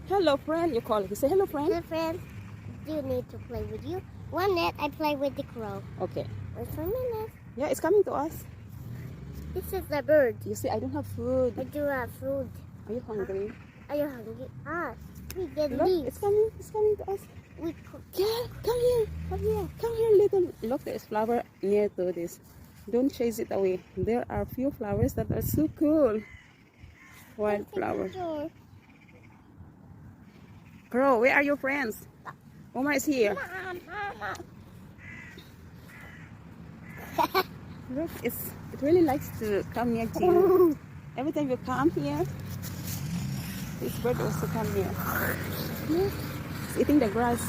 Hello, friend. You call. You say hello, friend. Hello, friend. Do you need to play with you? 1 minute, I play with the crow. Okay. Wait for a minute. Yeah, it's coming to us. This is the bird. You see, I don't have food. I do have food. Are you hungry? Are you hungry? We get Look, leaves. it's coming. It's coming to us. We Yeah, come here. Come here. Come here, little. Look, there's flower near to this. Don't chase it away. There are few flowers that are so cool. Wildflower. Crow, where are your friends? Omar is here. Look, it really likes to come near to you. Every time you come here, this bird also come here. Yeah, it's eating the grass.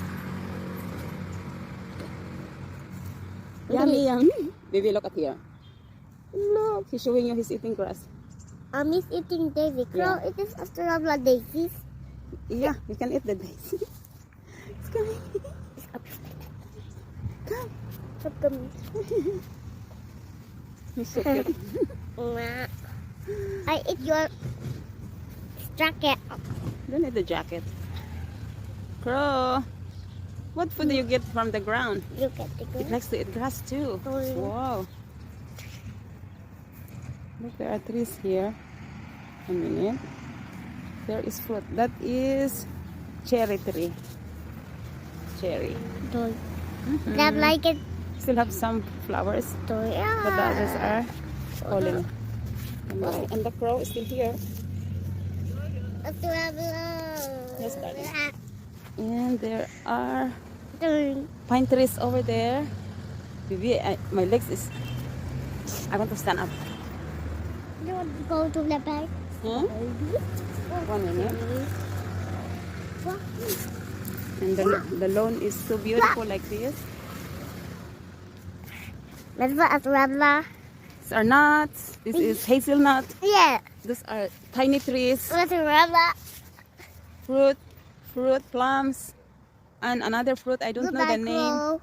Yummy, yummy. Baby, look at here. Look, he's showing you he's eating grass. He's eating daisy. Crow, Yeah. it is Australia daisies. Yeah, you can eat the daisy. It's coming. Come. He's so cute. I eat your jacket. Don't eat the jacket. Crow, what food do you get from the ground? You get the It good. likes to eat grass too. Oh, yeah. Wow. Look, there are trees here. A minute. There is fruit. That is cherry tree. Cherry. Do you like it? Still have some flowers, Do but the others are falling. And the crow is still here. Yes, darling. And there are pine trees over there. Baby, my legs is... I want to stand up. You want to go to the back? Huh? 1 minute. And the lawn is so beautiful like this. Let's go at Rabla. These are nuts. This is hazelnut. Yeah. These are tiny trees. Let's Rabla. Fruit, plums, and another fruit. I don't know the name.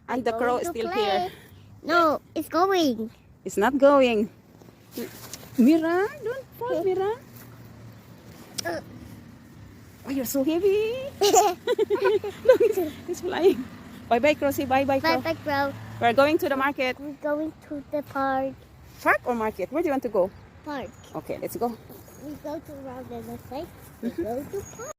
And the crow is still here. No, it's going. It's not going. Mira, don't fall, Mira. Oh, you're so heavy. Look, it's flying. Bye bye, Crow. Say bye bye, Crow. Bye, Crow. We're going to the market. We're going to the park. Park or market? Where do you want to go? Park. Okay, let's go. We go to around the place. We go to park.